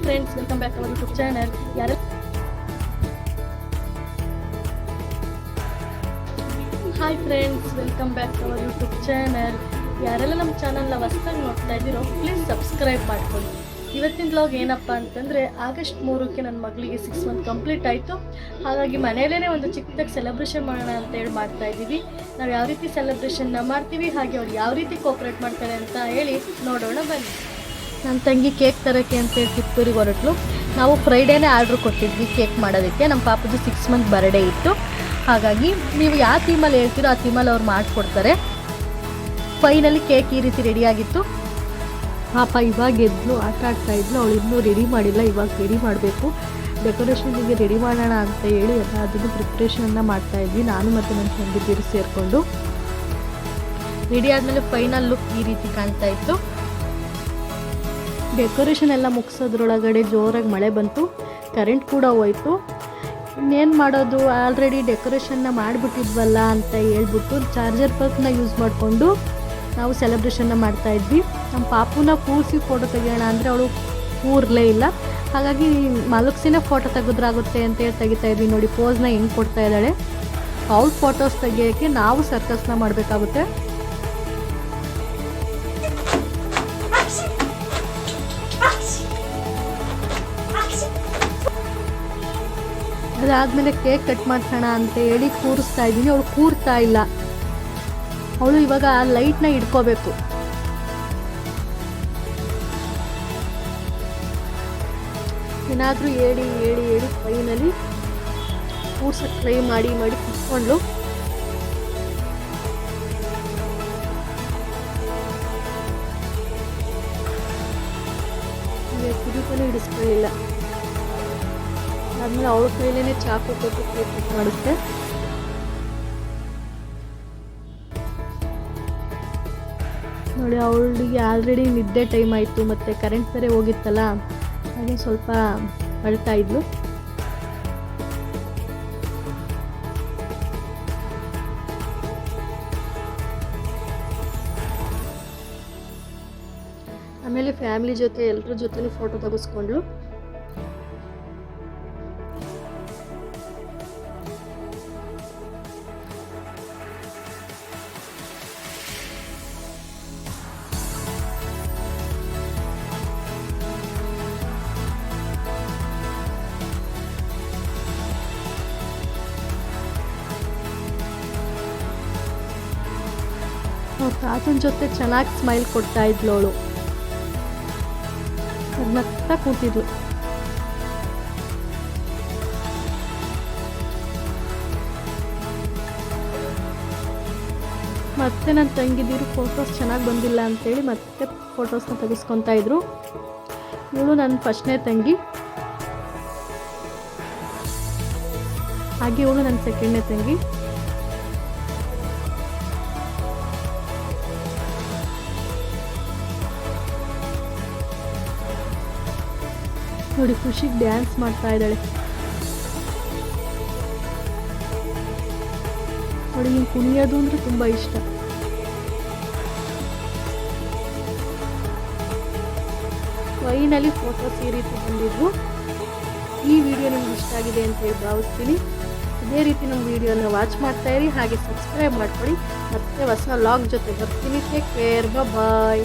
Hi friends, welcome back our YouTube channel. ಯಾರೆಲ್ಲ ನಮ್ಮ ಚಾನಲ್ನ ಹೊಸದಾಗಿ ನೋಡ್ತಾ ಇದ್ದೀರೋ ಪ್ಲೀಸ್ ಸಬ್ಸ್ಕ್ರೈಬ್ ಮಾಡ್ಕೊಳ್ಳಿ. ಇವತ್ತಿನ ವ್ಲಾಗ್ ಏನಪ್ಪ ಅಂತಂದರೆ, ಆಗಸ್ಟ್ 3ಕ್ಕೆ ನನ್ನ ಮಗಳಿಗೆ 6 ಮಂತ್ ಕಂಪ್ಲೀಟ್ ಆಯಿತು. ಹಾಗಾಗಿ ಮನೆಯಲ್ಲೇ ಒಂದು ಚಿಕ್ಕದಾಗಿ ಸೆಲೆಬ್ರೇಷನ್ ಮಾಡೋಣ ಅಂತೇಳಿ ಮಾಡ್ತಾ ಇದ್ದೀವಿ. ನಾವು ಯಾವ ರೀತಿ ಸೆಲೆಬ್ರೇಷನ್ನ ಮಾಡ್ತೀವಿ, ಹಾಗೆ ಅವ್ರು ಯಾವ ರೀತಿ ಕೋಪ್ರೇಟ್ ಮಾಡ್ತಾರೆ ಅಂತ ಹೇಳಿ ನೋಡೋಣ ಬನ್ನಿ. ನನ್ನ ತಂಗಿ ಕೇಕ್ ತರೋಕ್ಕೆ ಅಂತೇಳಿ ಕಿತ್ತೂರಿಗೆ ಹೊರಟ್ಲು. ನಾವು ಫ್ರೈಡೇನೇ ಆರ್ಡ್ರ್ ಕೊಟ್ಟಿದ್ವಿ ಕೇಕ್ ಮಾಡೋದಕ್ಕೆ. ನಮ್ಮ ಪಾಪದ್ದು 6 ಮಂತ್ ಬರ್ಡೇ ಇತ್ತು. ಹಾಗಾಗಿ ನೀವು ಯಾವ ಥೀಮಲ್ಲಿ ಹೇಳ್ತೀರೋ ಆ ಥೀಮಲ್ಲಿ ಅವ್ರು ಮಾಡಿಕೊಡ್ತಾರೆ. ಫೈನಲಿ ಕೇಕ್ ಈ ರೀತಿ ರೆಡಿಯಾಗಿತ್ತು. ಪಾಪ ಇವಾಗ ಎದ್ಲು ಆಟ ಆಡ್ತಾ ಇದ್ಲು. ಅವಳು ಇನ್ನೂ ರೆಡಿ ಮಾಡಿಲ್ಲ, ಇವಾಗ ರೆಡಿ ಮಾಡಬೇಕು. ಡೆಕೋರೇಷನ್ಗೆ ರೆಡಿ ಮಾಡೋಣ ಅಂತ ಹೇಳಿ ಅದನ್ನು ಪ್ರಿಪ್ರೇಷನ್ನ ಮಾಡ್ತಾಯಿದ್ವಿ, ನಾನು ಮತ್ತು ನನ್ನ ತಂಗಿದ್ದೀರು ಸೇರಿಕೊಂಡು. ರೆಡಿ ಆದಮೇಲೆ ಫೈನಲ್ ಲುಕ್ ಈ ರೀತಿ ಕಾಣ್ತಾ ಇತ್ತು. ಡೆಕೋರೇಷನ್ ಎಲ್ಲ ಮುಗಿಸೋದ್ರೊಳಗಡೆ ಜೋರಾಗಿ ಮಳೆ ಬಂತು, ಕರೆಂಟ್ ಕೂಡ ಹೋಯಿತು. ಇನ್ನೇನು ಮಾಡೋದು, ಆಲ್ರೆಡಿ ಡೆಕೋರೇಷನ್ನ ಮಾಡಿಬಿಟ್ಟಿದ್ವಲ್ಲ ಅಂತ ಹೇಳ್ಬಿಟ್ಟು ಚಾರ್ಜರ್ ಬಲ್ಬ್ನ ಯೂಸ್ ಮಾಡಿಕೊಂಡು ನಾವು ಸೆಲೆಬ್ರೇಷನ್ನ ಮಾಡ್ತಾಯಿದ್ವಿ. ನಮ್ಮ ಪಾಪುನ ಕೂರಿಸಿ ಫೋಟೋ ತೆಗಿಯೋಣ ಅಂದರೆ ಅವಳು ಕೂರಲೇ ಇಲ್ಲ. ಹಾಗಾಗಿ ಮಲಗಿಸಿನೇ ಫೋಟೋ ತೆಗೆದ್ರಾಗುತ್ತೆ ಅಂತೇಳಿ ತೆಗಿತಾಯಿದ್ವಿ. ನೋಡಿ ಪೋಸ್ನ ಹೆಂಗೆ ಕೊಡ್ತಾ ಇದ್ದಾಳೆ. ಅವಳು ಫೋಟೋಸ್ ತೆಗಿಯೋಕ್ಕೆ ನಾವು ಸರ್ಕಸ್ನ ಮಾಡಬೇಕಾಗುತ್ತೆ. ಅದಾದಮೇಲೆ ಕೇಕ್ ಕಟ್ ಮಾಡ್ಸೋಣ ಅಂತ ಹೇಳಿ ಕೂರಿಸ್ತಾ ಇದ್ದೀನಿ. ಅವಳು ಕೂರ್ತಾ ಇಲ್ಲ. ಅವಳು ಇವಾಗ ಆ ಲೈಟ್ನ ಹಿಡ್ಕೋಬೇಕು. ಏನಾದರೂ ಹೇಳಿ ಫೈನಲಿ ಕೂರ್ಸಕ್ಕೆ ಟ್ರೈ ಮಾಡಿ ಕುತ್ಕೊಂಡ್ಲು. ಕುದಿತಾನೆ ಹಿಡಿಸ್ಕೊಳ್ಳಿಲ್ಲ. ಆದ್ಮೇಲೆ ಅವಳ ಕೈಲೇ ಚಾಕು ಕೊಟ್ಟು ಕೇಕ್ ಕಟ್ ಮಾಡುತ್ತೆ. ನೋಡಿ, ಅವಳಿಗೆ ಆಲ್ರೆಡಿ ನಿದ್ದೆ ಟೈಮ್ ಆಯಿತು, ಮತ್ತು ಕರೆಂಟ್ ಬೇರೆ ಹೋಗಿತ್ತಲ್ಲ, ಹಾಗೆ ಸ್ವಲ್ಪ ಅಳ್ತಾ ಇದ್ಲು. ಆಮೇಲೆ ಫ್ಯಾಮಿಲಿ ಜೊತೆ ಎಲ್ಲರ ಜೊತೆನೂ ಫೋಟೋ ತೆಗೆಸ್ಕೊಂಡ್ಳು. ತಾತನ ಜೊತೆ ಚೆನ್ನಾಗಿ ಸ್ಮೈಲ್ ಕೊಡ್ತಾ ಇದ್ಲು ಅವಳು. ನಗ್ತಾ ಕೂತಿದ್ಲು. ಮತ್ತೆ ನನ್ನ ತಂಗಿದಿರು ಫೋಟೋಸ್ ಚೆನ್ನಾಗಿ ಬಂದಿಲ್ಲ ಅಂತೇಳಿ ಮತ್ತೆ ಫೋಟೋಸ್ನ ತೆಗೆಸ್ಕೊತಾ ಇದ್ರು. ಇವಳು ನನ್ನ ಫಸ್ಟ್ನೇ ತಂಗಿ, ಹಾಗೆ ಇವಳು ನನ್ನ ಸೆಕೆಂಡ್ನೇ ತಂಗಿ. ನೋಡಿ, ಖುಷಿಗೆ ಡ್ಯಾನ್ಸ್ ಮಾಡ್ತಾ ಇದ್ದಾಳೆ. ನೋಡಿ, ಹಿಂಗೆ ಕುಣಿಯೋದು ಅಂದರೆ ತುಂಬ ಇಷ್ಟ. ಫೈನಲಿ ಫೋಟೋಸ್ ಈ ರೀತಿ ಬಂದಿದ್ವು. ಈ ವಿಡಿಯೋ ನಿಮ್ಗೆ ಇಷ್ಟ ಆಗಿದೆ ಅಂತ ಹೇಳಿ ಭಾವಿಸ್ತೀನಿ. ಇದೇ ರೀತಿ ನಮ್ಮ ವಿಡಿಯೋನ ವಾಚ್ ಮಾಡ್ತಾಯಿರಿ, ಹಾಗೆ ಸಬ್ಸ್ಕ್ರೈಬ್ ಮಾಡ್ಕೊಳ್ಳಿ. ಮತ್ತೆ ಹೊಸ ವ್ಲಾಗ್ ಜೊತೆ ಬರ್ತೀನಿ. ಟೇಕ್ ಕೇರ್, ಬಾಯ್.